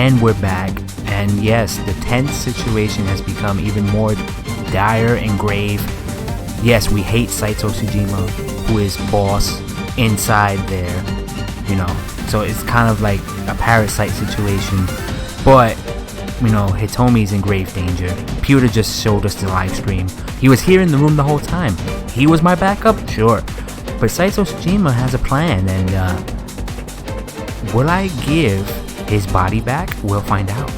And we're back. And yes, the tense situation has become even more dire and grave. Yes, we hate Saito Seijima, who is boss inside there, you know. So it's kind of like a parasite situation. But, you know, Hitomi's in grave danger. Pewter just showed us the live stream. He was here in the room the whole time. He was my backup? Sure. But Saito Seijima has a plan, and will I give his body back? We'll find out.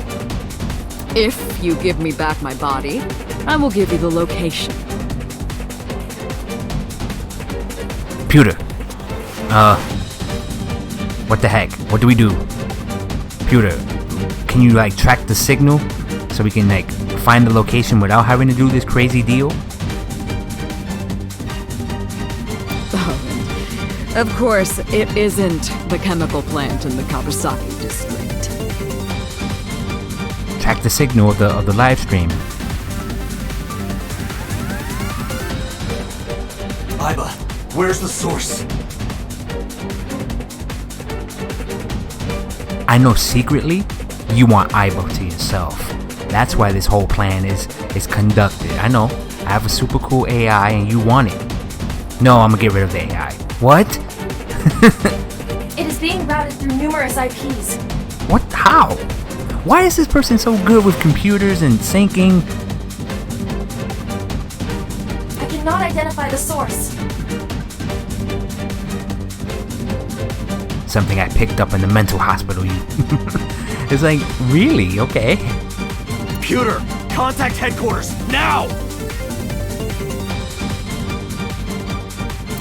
If you give me back my body, I will give you the location. Pewter. What the heck? What do we do? Pewter, can you like track the signal so we can like find the location without having to do this crazy deal? Oh, of course, it isn't the chemical plant in the Kawasaki district. Track the signal of the live stream. Aiba, where's the source? I know secretly you want Aiba to yourself. That's why this whole plan is conducted. I know. I have a super cool AI and you want it. No, I'm gonna get rid of the AI. What? It is being routed through numerous IPs. What? How? Why is this person so good with computers and syncing? I cannot identify the source. Something I picked up in the mental hospital. It's like, really? Okay. Pewter, contact headquarters, now!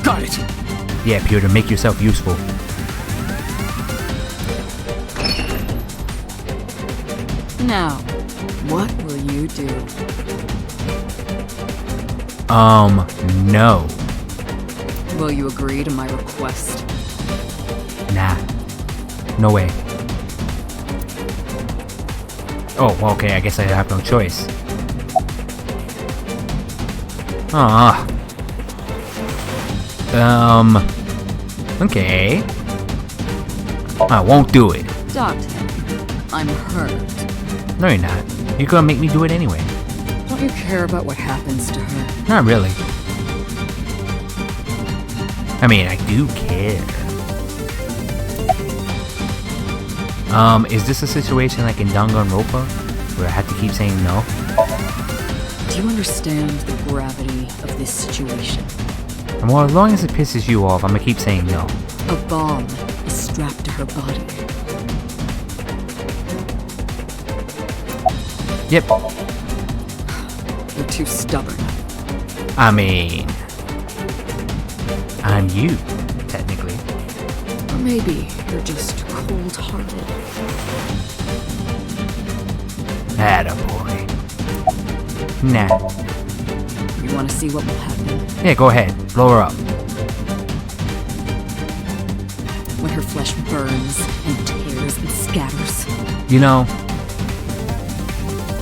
Got it. Yeah, Pewter, make yourself useful. Now, what will you do? No. Will you agree to my request? Nah. No way. Oh, okay, I guess I have no choice. Okay. I won't do it. Doctor, I'm hurt. No, you're not. You're gonna make me do it anyway. Don't you care about what happens to her? Not really. I mean, I do care. Is this a situation like in Danganronpa, where I have to keep saying no? Do you understand the gravity of this situation? Well, as long as it pisses you off, I'm gonna keep saying no. A bomb is strapped to her body. Yep. You're too stubborn. I mean, I'm you, technically. Or maybe you're just cold-hearted. Attaboy. Nah. You want to see what will happen? Yeah, go ahead. Blow her up. When her flesh burns and tears and scatters. You know,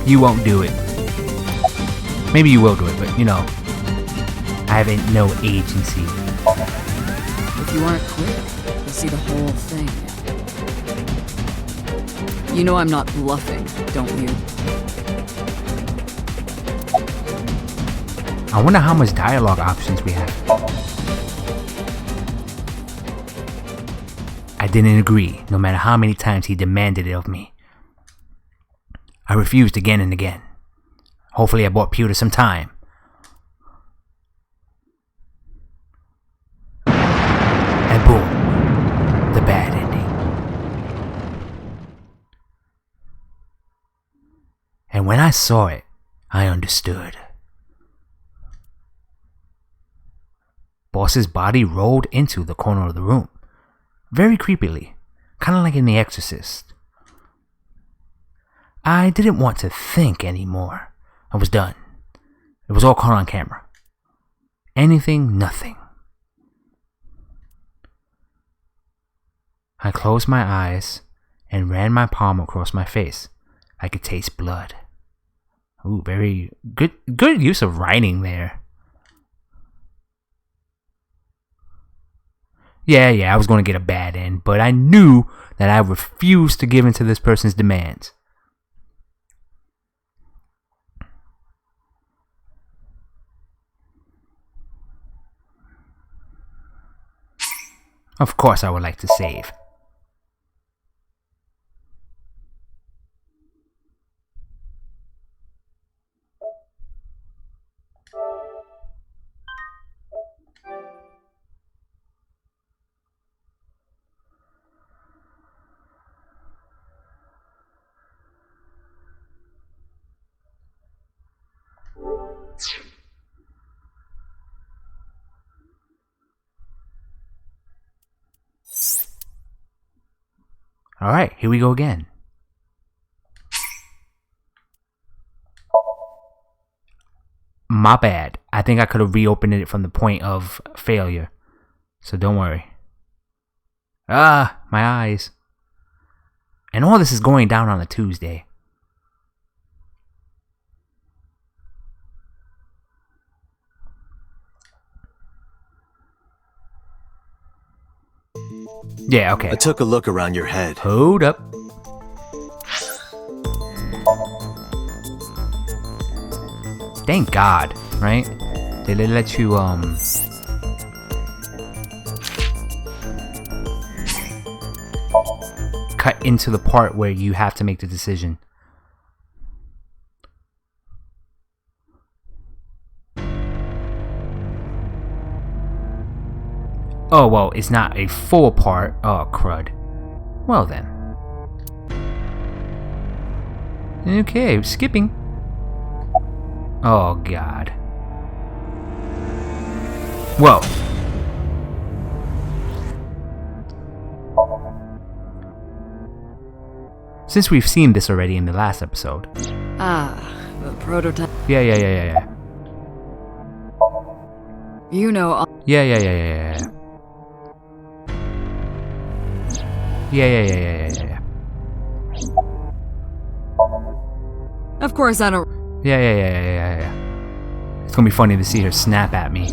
you won't do it. Maybe you will do it, but you know, I have no agency. If you aren't quick, you'll see the whole thing. You know I'm not bluffing, don't you? I wonder how much dialogue options we have. I didn't agree, no matter how many times he demanded it of me. I refused again and again. Hopefully I bought Pewter some time. And boom, the bad ending. And when I saw it, I understood. Boss's body rolled into the corner of the room. Very creepily, kind of like in The Exorcist. I didn't want to think anymore. I was done. It was all caught on camera. Anything, nothing. I closed my eyes and ran my palm across my face. I could taste blood. Ooh, very good use of writing there. Yeah, I was going to get a bad end, but I knew that I refuse to give into this person's demands. Of course I would like to save. Alright, here we go again. My bad. I think I could have reopened it from the point of failure. So don't worry. Ah, my eyes. And all this is going down on a Tuesday. Yeah, okay. I took a look around your head. Hold up. Thank God, right? They let you, cut into the part where you have to make the decision. Oh, well, it's not a full part. Oh, crud. Well, then. Okay, skipping. Oh, God. Whoa. Since we've seen this already in the last episode. The prototype. Yeah. You know. Yeah. Of course, I don't. Yeah. It's gonna be funny to see her snap at me.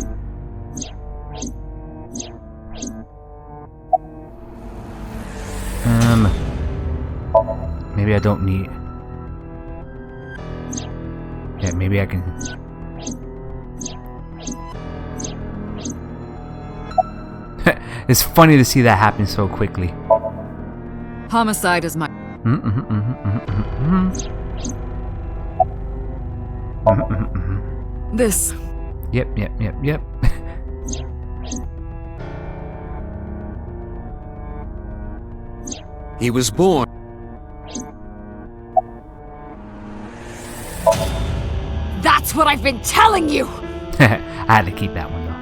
Maybe I don't need. Yeah, maybe I can. It's funny to see that happen so quickly. Homicide is my. This. Yep. He was born. That's what I've been telling you! I had to keep that one though.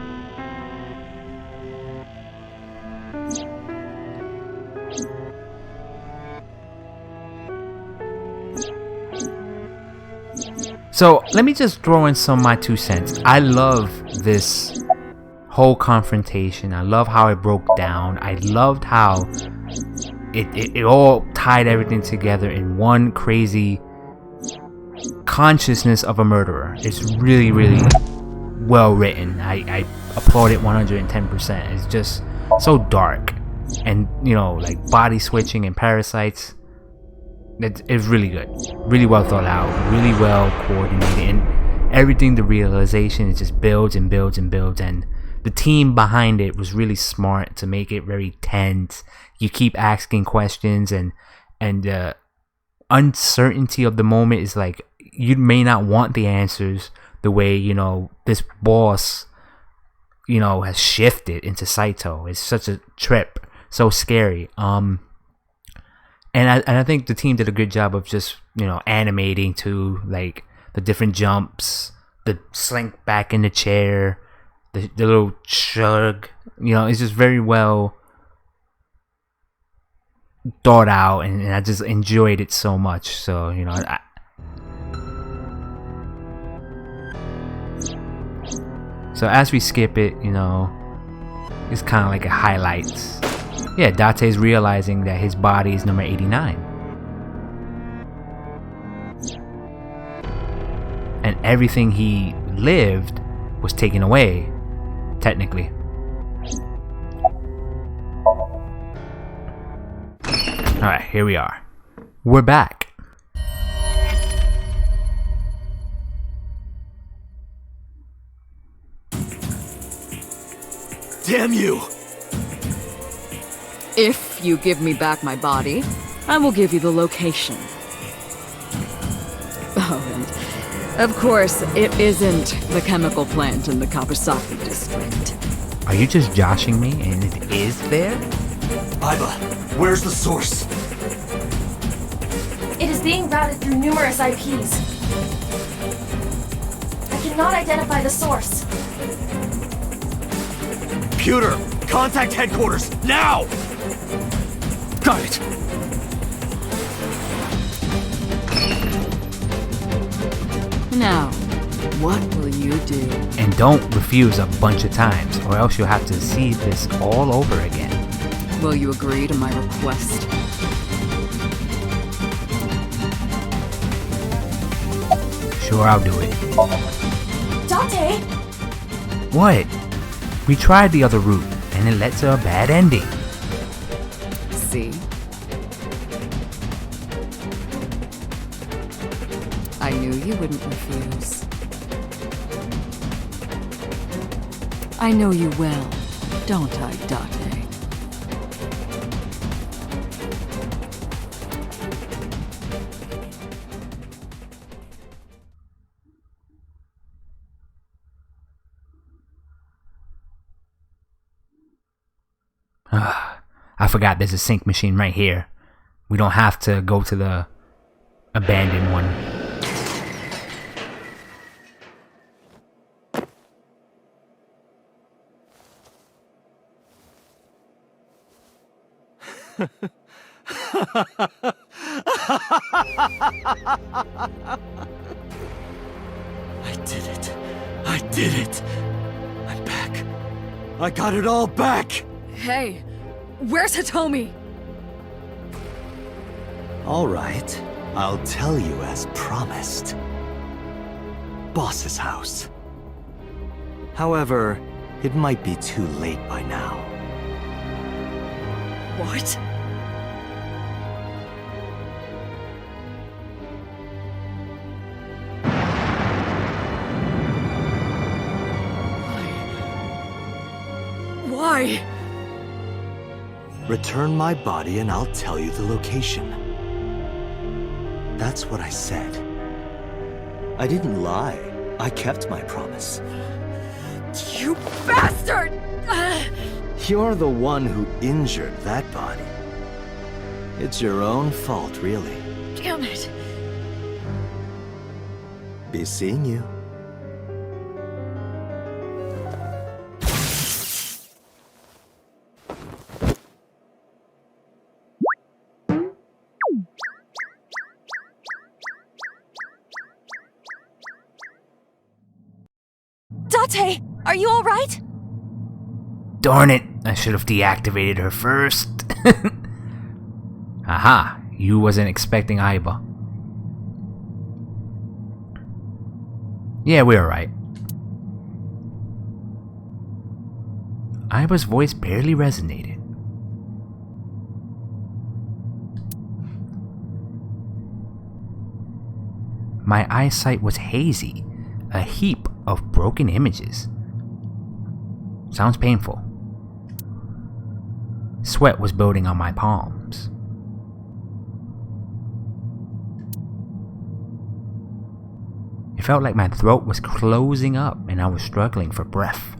So let me just throw in some of my 2 cents. I love this whole confrontation. I love how it broke down. I loved how it all tied everything together in one crazy consciousness of a murderer. It's really, really well written. I applaud it 110%. It's just so dark, and like body switching and parasites. It's really good, really well thought out, really well coordinated, and everything. The realization, it just builds and builds and builds, and the team behind it was really smart to make it very tense. You keep asking questions, and the uncertainty of the moment is like you may not want the answers the way this boss has shifted into Saito. It's such a trip, so scary. And I think the team did a good job of just animating to like the different jumps, the slink back in the chair, the little chug. It's just very well thought out, and I just enjoyed it so much. So so as we skip it, it's kind of like a highlights. Yeah, Date's realizing that his body is number 89. And everything he lived was taken away, technically. Alright, here we are. We're back. Damn you! If you give me back my body, I will give you the location. Oh, and of course, it isn't the chemical plant in the Kawasaki district. Are you just joshing me and it is there? Aiba, where's the source? It is being routed through numerous IPs. I cannot identify the source. Computer, contact headquarters, now! Got it! Now, what will you do? And don't refuse a bunch of times, or else you'll have to see this all over again. Will you agree to my request? Sure, I'll do it. Date! What? We tried the other route, and it led to a bad ending. See? I knew you wouldn't refuse. I know you well, don't I, Date? I forgot there's a sync machine right here. We don't have to go to the abandoned one. I did it. I did it. I'm back. I got it all back! Hey, where's Hitomi? All right, I'll tell you as promised. Boss's house. However, it might be too late by now. What? Why? Return my body and I'll tell you the location. That's what I said. I didn't lie. I kept my promise. You bastard! You're the one who injured that body. It's your own fault, really. Damn it. Be seeing you. Date, are you alright? Darn it, I should have deactivated her first. Aha, you wasn't expecting Aiba. Yeah, we're alright. Aiba's voice barely resonated. My eyesight was hazy, a heap of broken images. Sounds painful. Sweat was building on my palms. It felt like my throat was closing up and I was struggling for breath.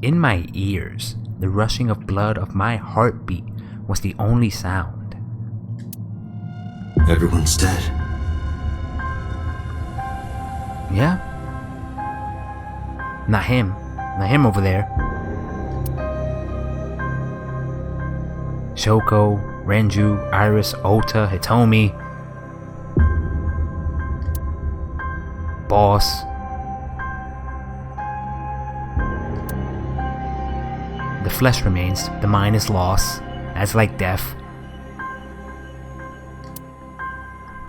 In my ears, the rushing of blood of my heartbeat was the only sound. Everyone's dead. Yeah? Not him. Not him over there. Shoko, Renju, Iris, Ota, Hitomi. Boss. The flesh remains, the mind is lost. That's like death.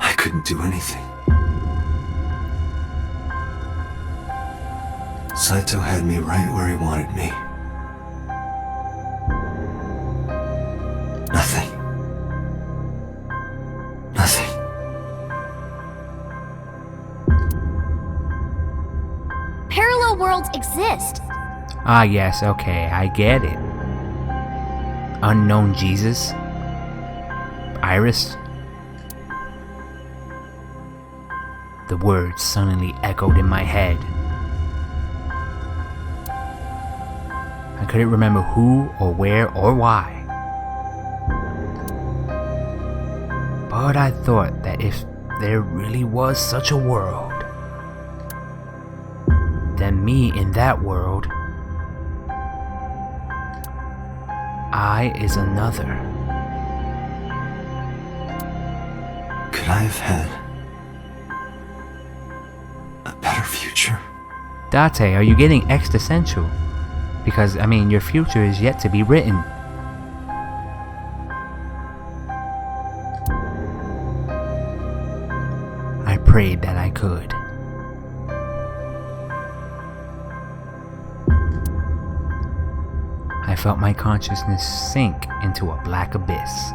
I couldn't do anything. Saito had me right where he wanted me. Nothing. Nothing. Parallel worlds exist. Ah, yes, okay, I get it. Unknown Jesus? Iris? The words suddenly echoed in my head. I couldn't remember who or where or why. But I thought that if there really was such a world, then me in that world, I is another. Could I have had a better future? Date, are you getting existential? Because, I mean, your future is yet to be written. I prayed that I could. I felt my consciousness sink into a black abyss.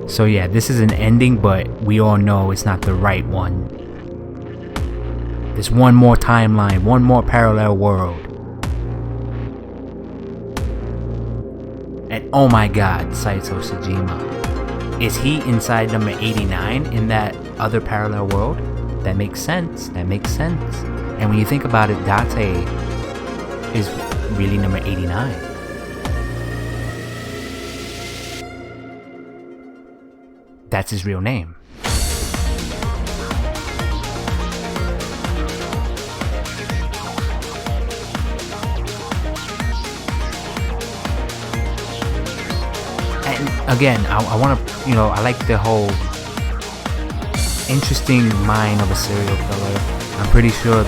So yeah, this is an ending, but we all know it's not the right one. There's one more timeline, one more parallel world. And oh my god, Saito Seijima. Is he inside number 89 in that other parallel world? That makes sense. That makes sense. And when you think about it, Date is really number 89. That's his real name. And again, I want to, I like the whole interesting mind of a serial killer. I'm pretty sure,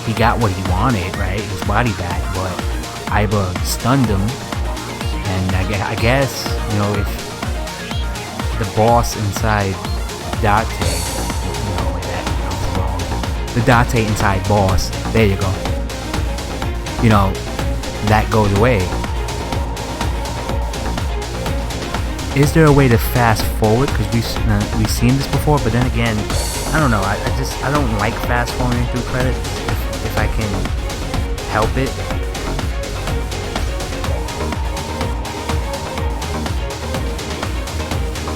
he got what he wanted, right? His body back, but Iba stunned him. And I guess, if the boss inside Date, the Date inside boss, there you go, that goes away. Is there a way to fast forward? Because we've seen this before, but then again, I don't know, I don't like fast forwarding through credits if I can help it.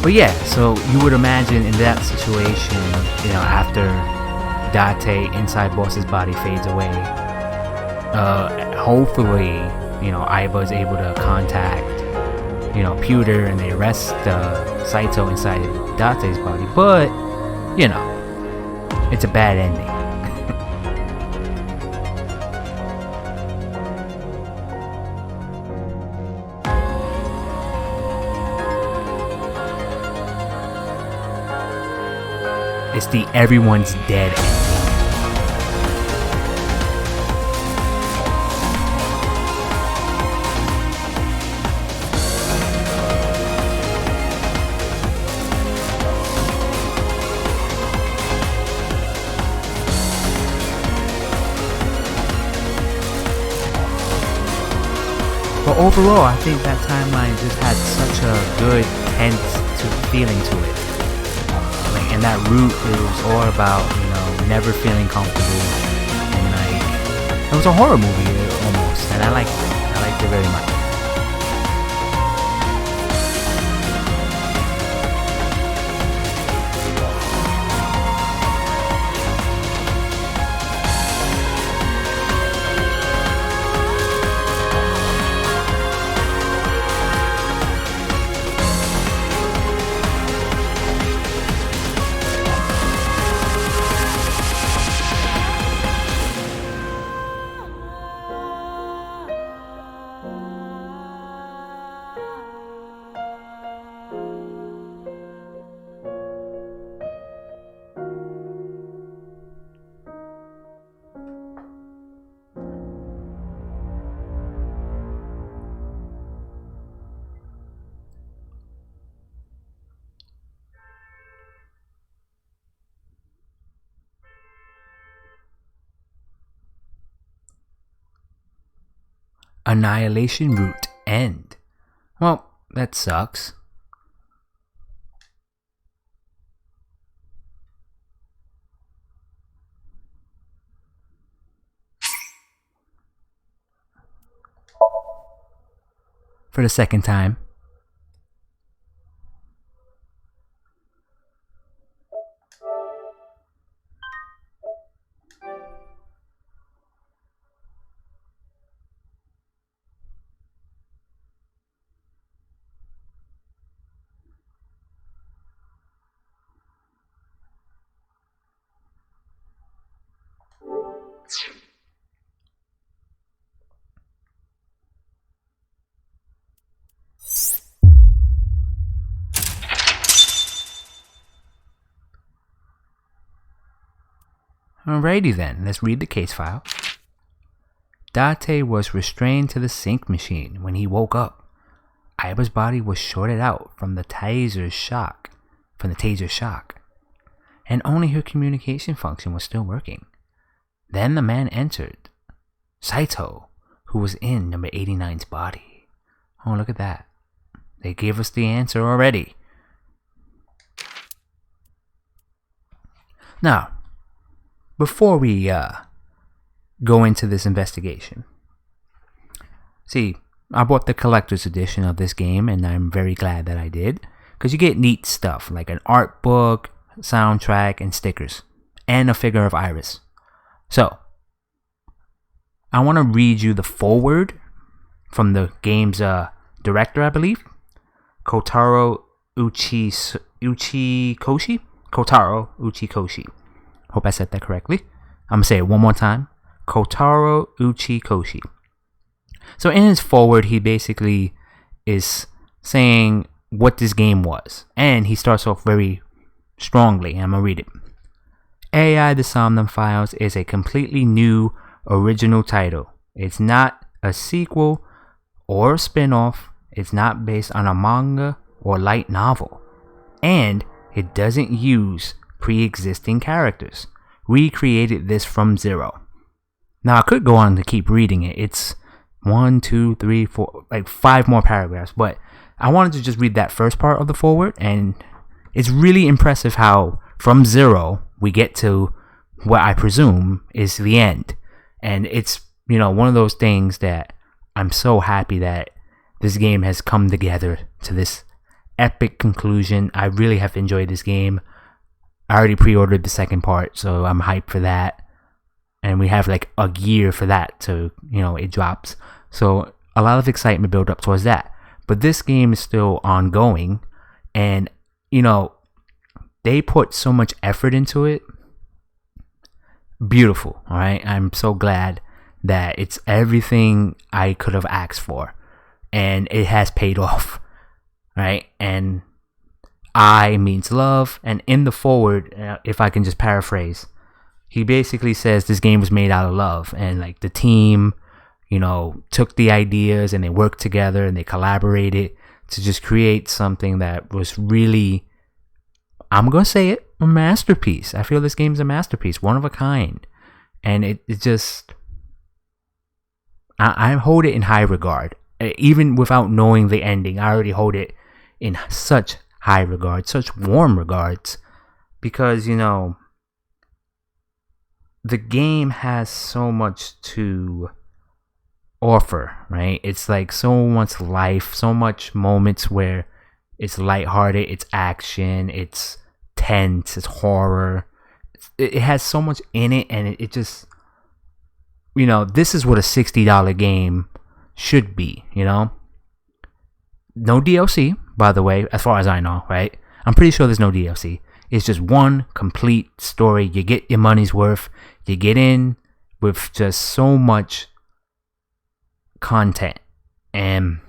But yeah, so you would imagine in that situation, after Date inside boss's body fades away, hopefully, Iba is able to contact, Pewter, and they arrest Saito inside Date's body. But, it's a bad ending. It's the everyone's dead ending. But overall, I think that timeline just had such a good, tense feeling to it. And that route is all about, never feeling comfortable, and it was a horror movie almost, and I liked it very much. Annihilation route end. Well, that sucks. For the second time. Alrighty then, let's read the case file. Date was restrained to the sync machine when he woke up. Aiba's body was shorted out from the taser shock, and only her communication function was still working. Then the man entered, Saito, who was in number 89's body. Oh, look at that. They gave us the answer already. Now, before we go into this investigation, see, I bought the collector's edition of this game, and I'm very glad that I did, because you get neat stuff like an art book, soundtrack, and stickers, and a figure of Iris. So, I want to read you the foreword from the game's director, I believe, Kotaro Uchikoshi. Kotaro Uchikoshi. Hope I said that correctly. I'm going to say it one more time. Kotaro Uchikoshi. So in his foreword, he basically is saying what this game was. And he starts off very strongly. I'm going to read it. AI The Somnium Files is a completely new original title. It's not a sequel or a spin-off. It's not based on a manga or light novel. And it doesn't use pre-existing characters. We created this from zero. Now I could go on to keep reading it. It's 1, 2, 3, 4, like 5 more paragraphs, but I wanted to just read that first part of the foreword, and it's really impressive how from zero we get to what I presume is the end. And it's, one of those things that I'm so happy that this game has come together to this epic conclusion. I really have enjoyed this game. I already pre-ordered the second part, so I'm hyped for that. And we have like a year for that to, it drops. So a lot of excitement built up towards that. But this game is still ongoing. And, they put so much effort into it. Beautiful, all right? I'm so glad that it's everything I could have asked for. And it has paid off, right? And I means love, and in the forward, if I can just paraphrase, he basically says this game was made out of love, and like the team, took the ideas and they worked together and they collaborated to just create something that was really, I'm gonna say it, a masterpiece. I feel this game's a masterpiece, one of a kind, and it just, I hold it in high regard, even without knowing the ending. I already hold it in such high regards, such warm regards, because the game has so much to offer, right? It's like so much life, so much moments where it's lighthearted, it's action, it's tense, it's horror. It has so much in it, and it just, this is what a $60 game should be, No DLC, by the way, as far as I know, right? I'm pretty sure there's no DLC. It's just one complete story. You get your money's worth. You get in with just so much content. And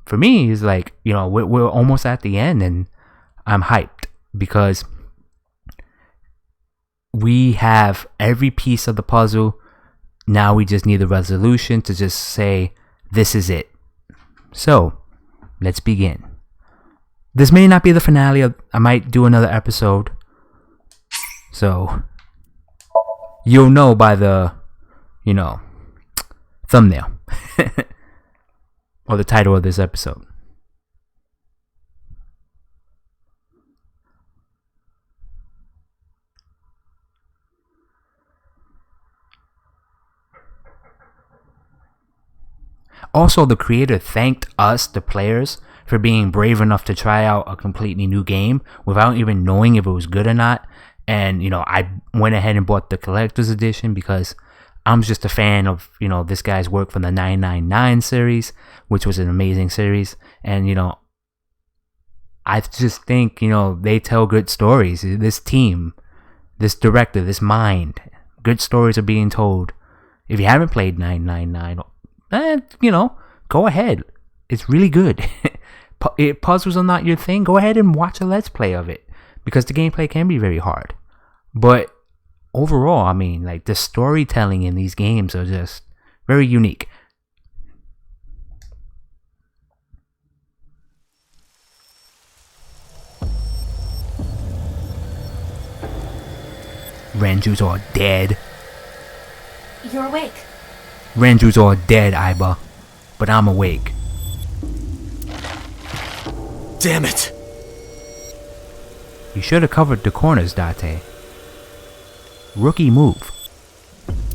for me, it's like, we're almost at the end, and I'm hyped because we have every piece of the puzzle. Now we just need the resolution to just say, this is it. So, let's begin. This may not be the finale. I might do another episode. So, you'll know by the, thumbnail. or the title of this episode. Also, the creator thanked us, the players, for being brave enough to try out a completely new game without even knowing if it was good or not. And, you know, I went ahead and bought the collector's edition because I'm just a fan of, you know, this guy's work from the 999 series, which was an amazing series. And, you know, I just think, you know, they tell good stories. This team, this director, this mind, good stories are being told. If you haven't played 999, you know, go ahead. It's really good. If puzzles are not your thing, go ahead and watch a let's play of it, because the gameplay can be very hard. But overall, I mean, like, the storytelling in these games are just very unique. Renju's all dead. You're awake. Renju's all dead, Aiba. But I'm awake. Damn it! You should have covered the corners, Date. Rookie move.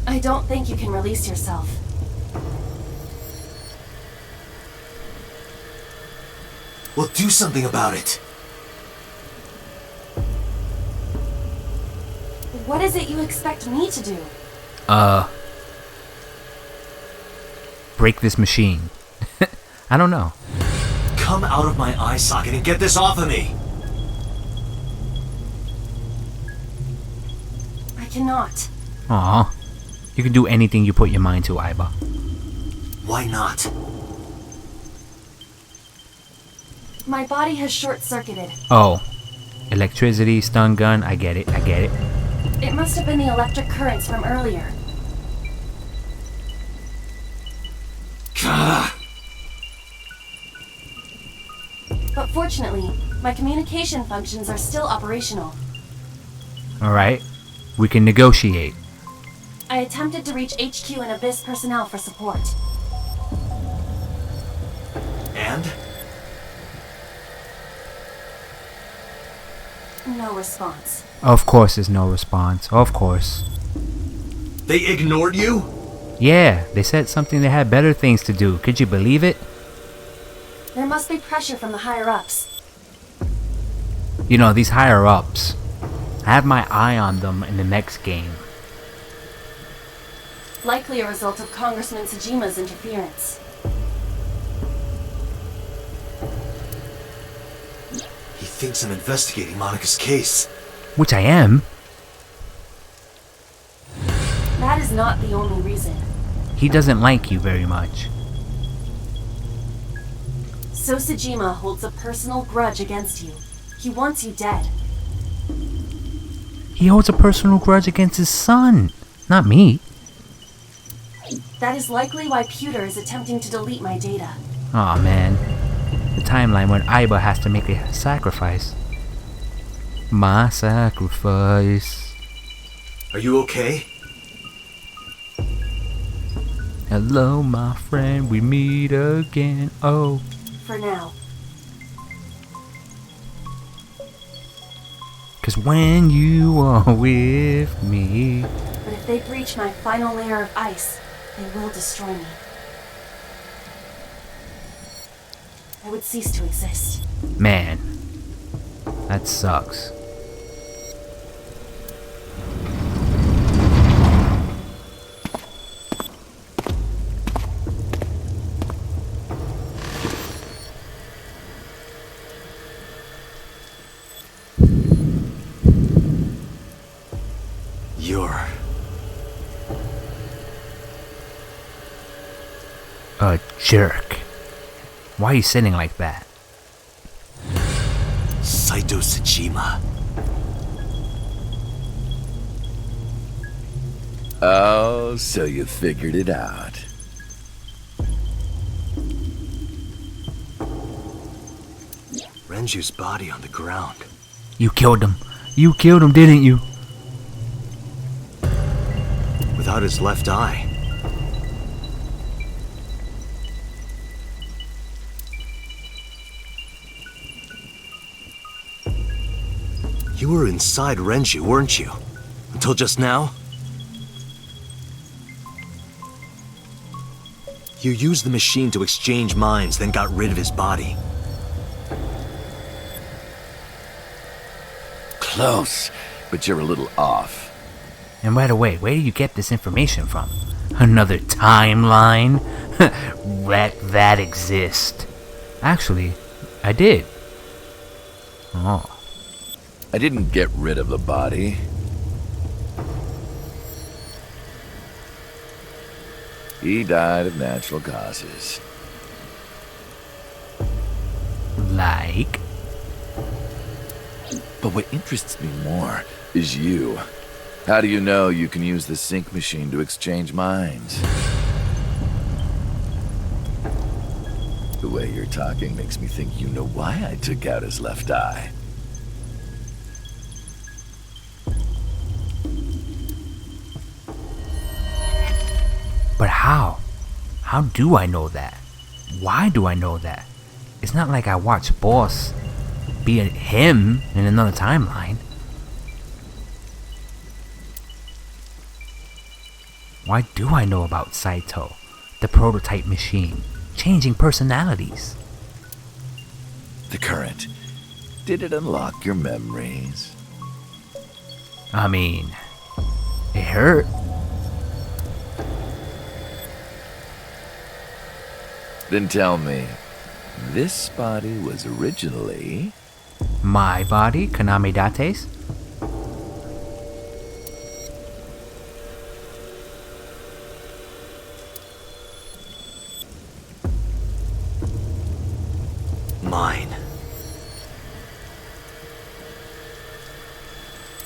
I don't think you can release yourself. Well, do something about it. What is it you expect me to do? Break this machine. I don't know. Come out of my eye socket and get this off of me! I cannot. Aw. You can do anything you put your mind to, Aiba. Why not? My body has short-circuited. Oh. Electricity, stun gun, I get it. It must have been the electric currents from earlier. Gah! But fortunately, my communication functions are still operational. Alright. We can negotiate. I attempted to reach HQ and Abyss personnel for support. And? No response. Of course there's no response. Of course. They ignored you? Yeah, they said something they had better things to do. Could you believe it? There must be pressure from the higher-ups. You know, these higher-ups, I have my eye on them in the next game. Likely a result of Congressman Seijima's interference. He thinks I'm investigating Monika's case. Which I am. That is not the only reason. He doesn't like you very much. So Seijima holds a personal grudge against you. He wants you dead. He holds a personal grudge against his son, not me. That is likely why Pewter is attempting to delete my data. Aw, man. The timeline when Aiba has to make a sacrifice. My sacrifice. Are you okay? Hello, my friend, we meet again. Oh. For now. 'Cause when you are with me. But if they breach my final layer of ice, they will destroy me. I would cease to exist. Man. That sucks. You're... a jerk. Why are you sitting like that? Saito Seijima. Oh, so you figured it out. Renju's body on the ground. You killed him. You killed him, didn't you? Without his left eye. You were inside Renju, weren't you? Until just now? You used the machine to exchange minds, then got rid of his body. Close, but you're a little off. And by the way, where do you get this information from? Another timeline? that exists. Actually, I did. Oh. I didn't get rid of the body. He died of natural causes. Like? But what interests me more is you. How do you know you can use the sync machine to exchange minds? The way you're talking makes me think you know why I took out his left eye. But how? How do I know that? Why do I know that? It's not like I watched Boss be him in another timeline. Why do I know about Saito, the prototype machine, changing personalities? The current. Did it unlock your memories? I mean, it hurt. Then tell me, this body was originally... My body, Kaname Date's? Mine.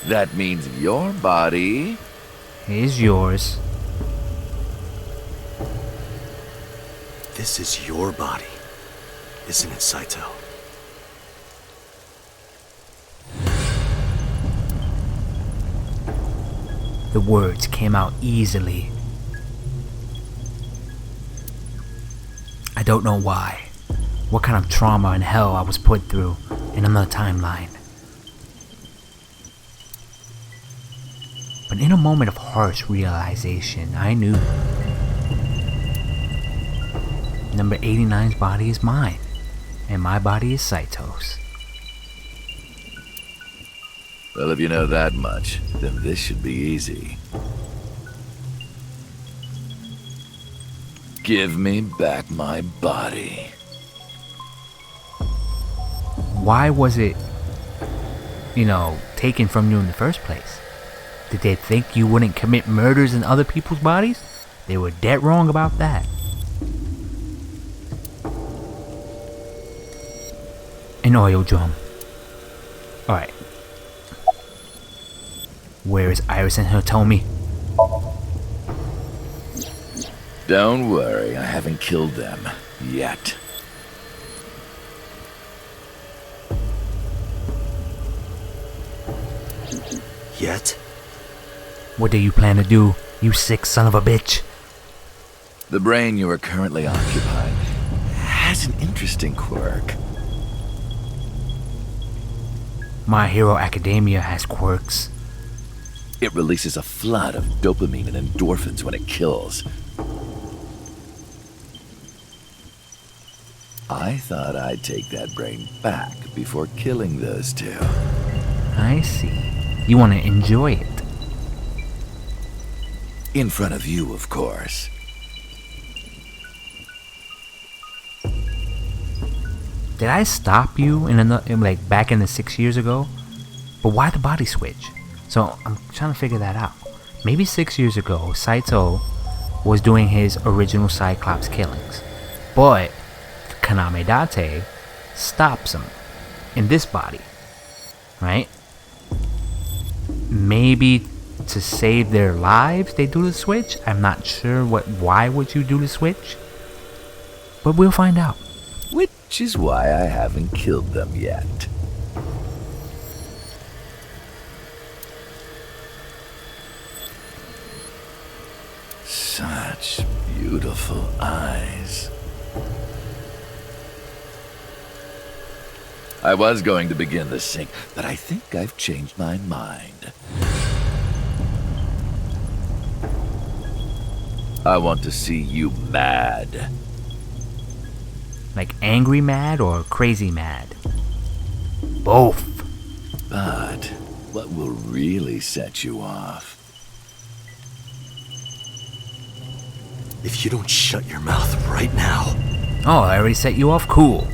That means your body... Is yours. This is your body, isn't it, Saito? The words came out easily. I don't know why. What kind of trauma and hell I was put through in another timeline. But in a moment of harsh realization, I knew. Number 89's body is mine, and my body is Saito's. Well, if you know that much, then this should be easy. Give me back my body. Why was it, taken from you in the first place? Did they think you wouldn't commit murders in other people's bodies? They were dead wrong about that. An oil drum. Alright. Where is Iris and Hitomi? Don't worry, I haven't killed them yet. Yet? What do you plan to do, you sick son of a bitch? The brain you are currently occupying has an interesting quirk. My Hero Academia has quirks. It releases a flood of dopamine and endorphins when it kills. I thought I'd take that brain back before killing those two. I see. You want to enjoy it. In front of you, of course. Did I stop you back in the 6 years ago? But why the body switch? So I'm trying to figure that out. Maybe 6 years ago, Saito was doing his original Cyclops killings, but Kaname Date stops him in this body, right? Maybe to save their lives they do the switch. I'm not sure why would you do the switch, but we'll find out. Which is why I haven't killed them yet. Such beautiful eyes. I was going to begin the sync, but I think I've changed my mind. I want to see you mad. Like angry mad or crazy mad? Both. But what will really set you off? If you don't shut your mouth right now. Oh, I already set you off? Cool.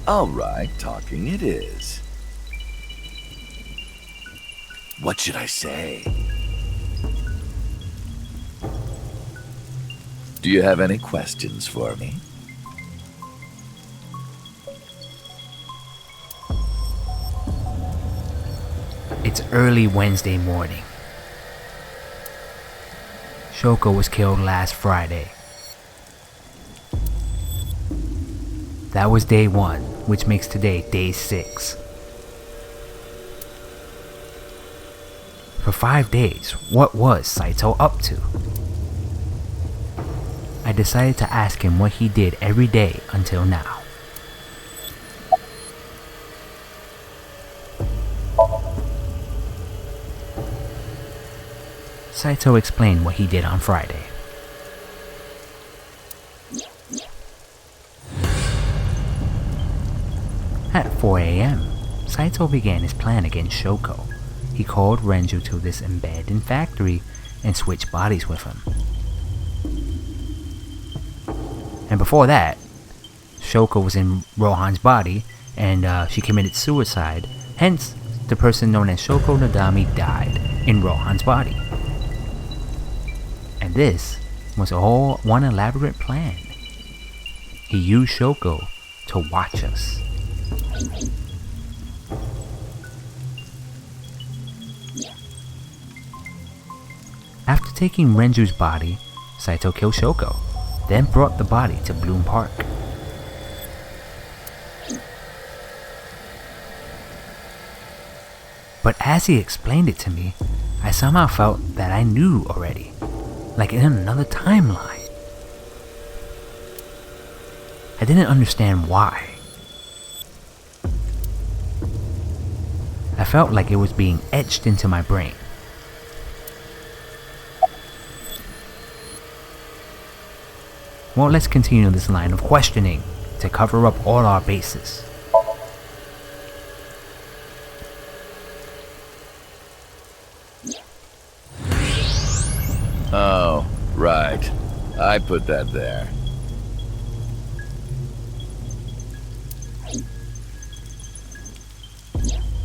All right, talking it is. What should I say? Do you have any questions for me? It's early Wednesday morning. Shoko was killed last Friday. That was day 1, which makes today day 6. For 5 days, what was Saito up to? I decided to ask him what he did every day until now. Saito explained what he did on Friday. At 4 a.m., Saito began his plan against Shoko. He called Renju to this abandoned factory and switched bodies with him. And before that, Shoko was in Rohan's body and she committed suicide. Hence, the person known as Shoko Nadami died in Rohan's body. And this was all one elaborate plan. He used Shoko to watch us. After taking Renju's body, Saito killed Shoko, then brought the body to Bloom Park. But as he explained it to me, I somehow felt that I knew already, like in another timeline. I didn't understand why. I felt like it was being etched into my brain. Well, let's continue this line of questioning to cover up all our bases. Oh, right. I put that there.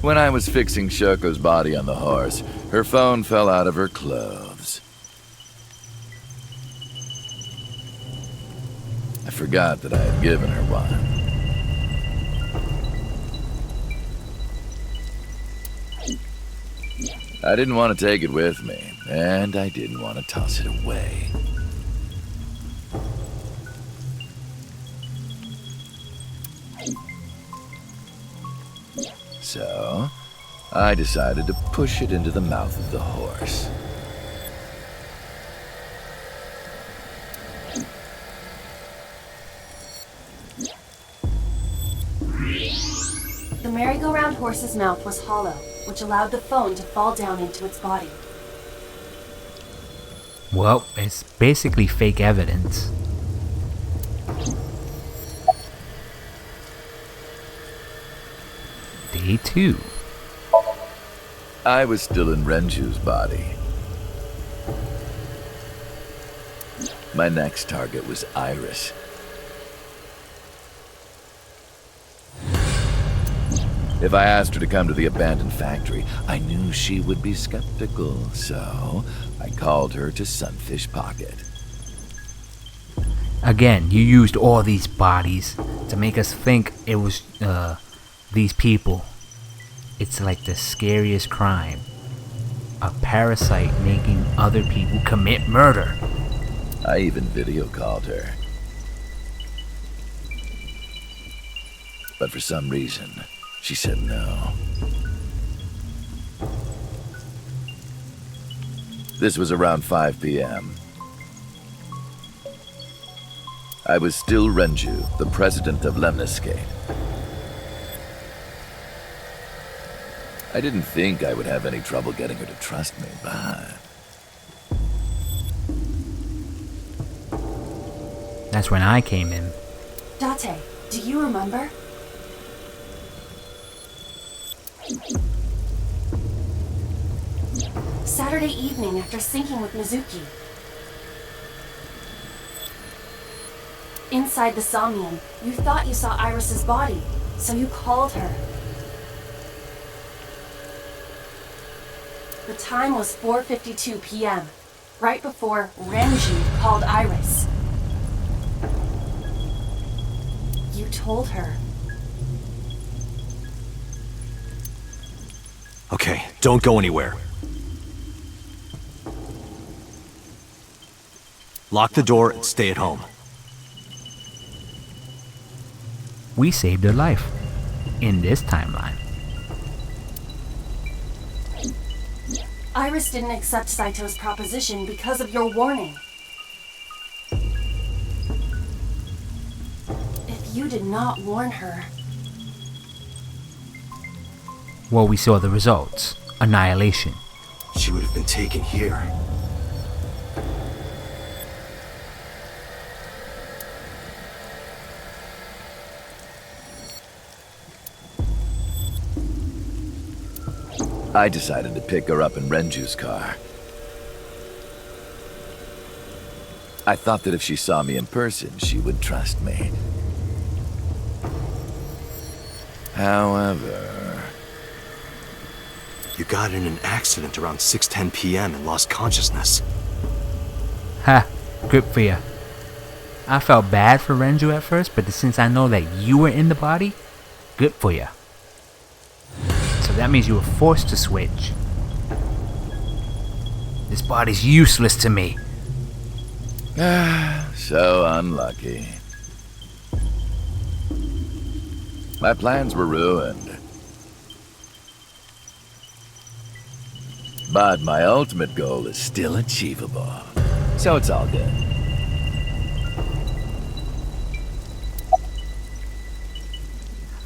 When I was fixing Shoko's body on the horse, her phone fell out of her clothes. I forgot that I had given her one. I didn't want to take it with me, and I didn't want to toss it away. So, I decided to push it into the mouth of the horse. The merry-go-round horse's mouth was hollow, which allowed the phone to fall down into its body. Well, it's basically fake evidence. Day 2. I was still in Renju's body. My next target was Iris. If I asked her to come to the abandoned factory, I knew she would be skeptical, so I called her to Sunfish Pocket. Again, you used all these bodies to make us think it was these people. It's like the scariest crime. A parasite making other people commit murder. I even video called her. But for some reason, she said no. This was around 5 p.m. I was still Renju, the president of Lemniscate. I didn't think I would have any trouble getting her to trust me, but... That's when I came in. Date, do you remember? Saturday evening after syncing with Mizuki. Inside the Somnium, you thought you saw Iris's body, so you called her. The time was 4:52 p.m., right before Renju called Iris. You told her. Okay, don't go anywhere. Lock the door and stay at home. We saved her life. In this timeline. Iris didn't accept Saito's proposition because of your warning. If you did not warn her... Well, we saw the results. Annihilation. She would have been taken here. I decided to pick her up in Renju's car. I thought that if she saw me in person, she would trust me. However... You got in an accident around 6:10 p.m. and lost consciousness. Ha, good for ya. I felt bad for Renju at first, but since I know that you were in the body, good for ya. So that means you were forced to switch. This body's useless to me. So unlucky. My plans were ruined. But my ultimate goal is still achievable. So it's all good.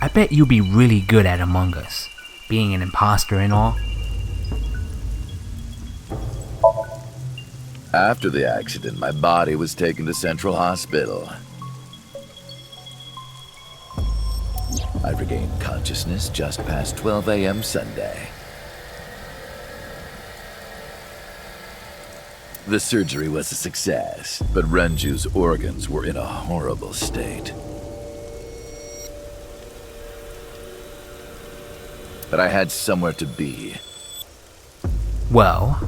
I bet you'd be really good at Among Us, being an imposter and all. After the accident, my body was taken to Central Hospital. I regained consciousness just past 12 a.m. Sunday. The surgery was a success, but Renju's organs were in a horrible state. But I had somewhere to be. Well,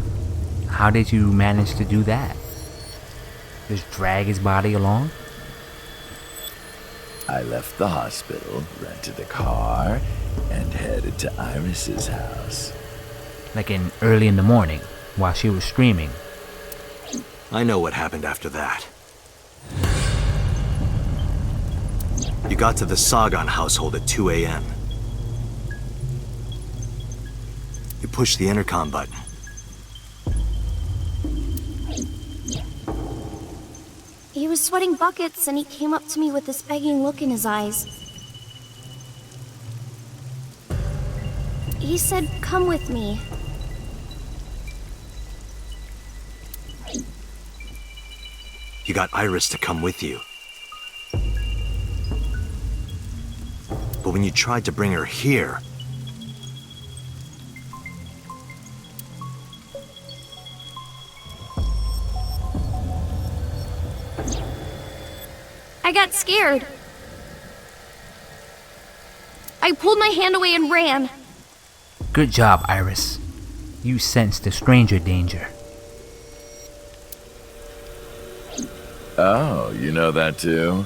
how did you manage to do that? Just drag his body along? I left the hospital, rented a car, and headed to Iris's house. Like early in the morning, while she was streaming. I know what happened after that. You got to the Sagan household at 2 a.m. You pushed the intercom button. He was sweating buckets and he came up to me with this begging look in his eyes. He said, "Come with me." You got Iris to come with you. But when you tried to bring her here, I got scared. I pulled my hand away and ran. Good job, Iris. You sensed the stranger danger. Oh, you know that too?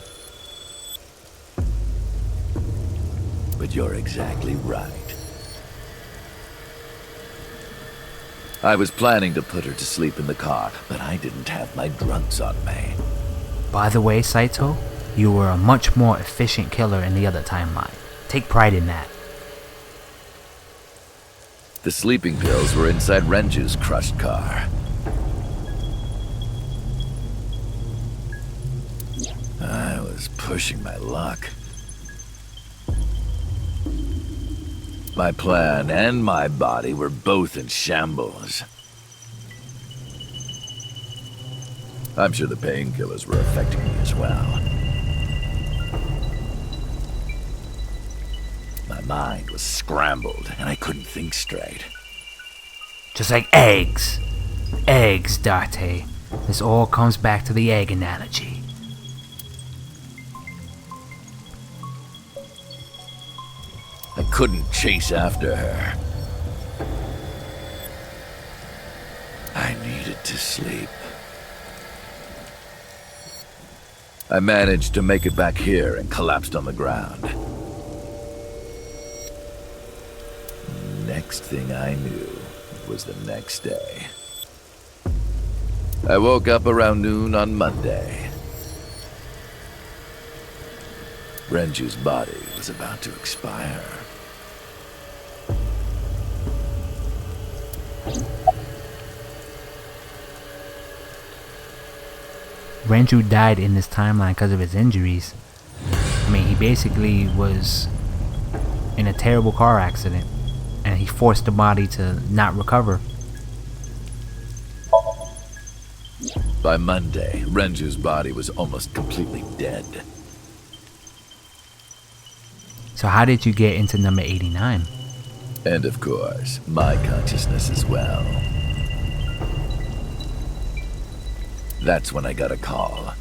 But you're exactly right. I was planning to put her to sleep in the car, but I didn't have my drugs on me. By the way, Saito, you were a much more efficient killer in the other timeline. Take pride in that. The sleeping pills were inside Renju's crushed car. I was pushing my luck. My plan and my body were both in shambles. I'm sure the painkillers were affecting me as well. My mind was scrambled, and I couldn't think straight. Just like eggs. Eggs, Date. This all comes back to the egg analogy. I couldn't chase after her. I needed to sleep. I managed to make it back here and collapsed on the ground. Next thing I knew, it was the next day. I woke up around noon on Monday. Renju's body was about to expire. Renju died in this timeline because of his injuries. I mean, he basically was in a terrible car accident, and he forced the body to not recover. By Monday, Renju's body was almost completely dead. So how did you get into number 89? And of course, my consciousness as well. That's when I got a call.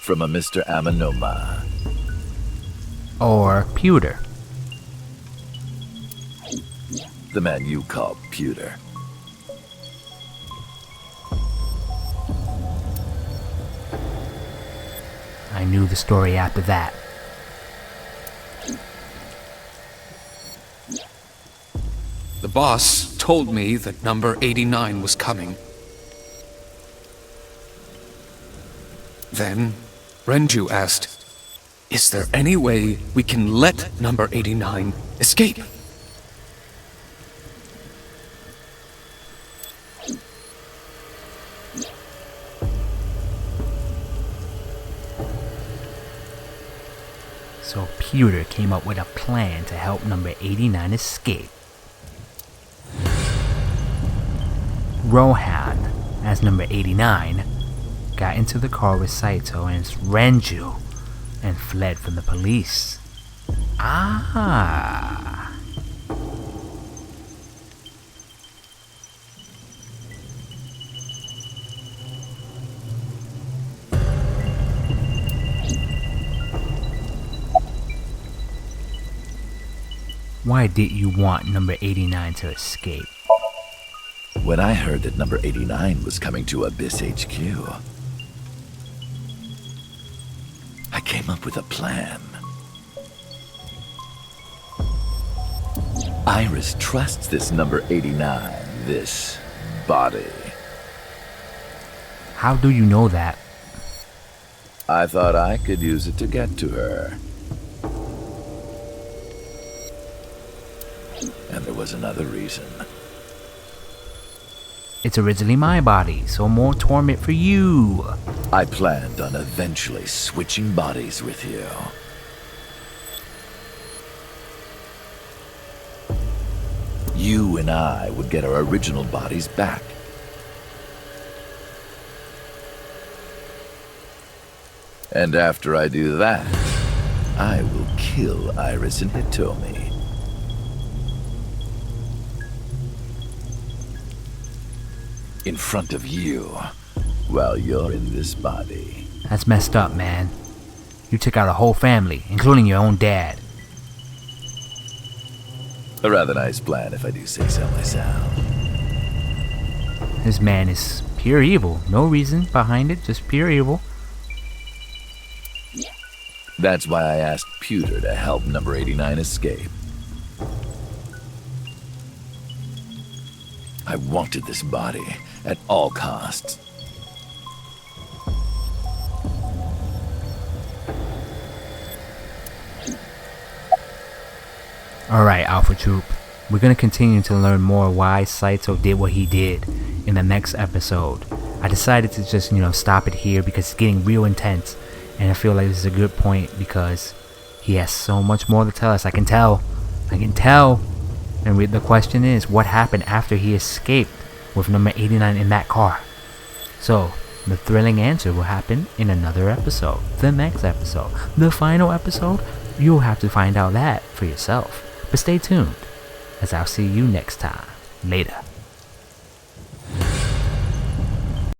From a Mr. Amanoma. Or Pewter. The man you call Pewter. I knew the story after that. The boss told me that number 89 was coming. Then, Renju asked, "Is there any way we can let number 89 escape?" So Pewter came up with a plan to help number 89 escape. Rohan, as number 89, got into the car with Saito and Renju and fled from the police. Ah. Why did you want number 89 to escape? When I heard that number 89 was coming to Abyss HQ, I came up with a plan. Iris trusts this number 89, this body. How do you know that? I thought I could use it to get to her. And there was another reason. It's originally my body, so more torment for you. I planned on eventually switching bodies with you. You and I would get our original bodies back. And after I do that, I will kill Iris and Hitomi. In front of you, while you're in this body. That's messed up, man. You took out a whole family, including your own dad. A rather nice plan, if I do say so myself. This man is pure evil. No reason behind it, just pure evil. That's why I asked Pewter to help number 89 escape. I wanted this body at all costs. Alright, Alpha Troop. We're gonna continue to learn more why Saito did what he did in the next episode. I decided to just, stop it here because it's getting real intense. And I feel like this is a good point because He has so much more to tell us. I can tell. And the question is, what happened after he escaped with number 89 in that car? So, the thrilling answer will happen in another episode. The next episode. The final episode? You'll have to find out that for yourself. But stay tuned, as I'll see you next time. Later.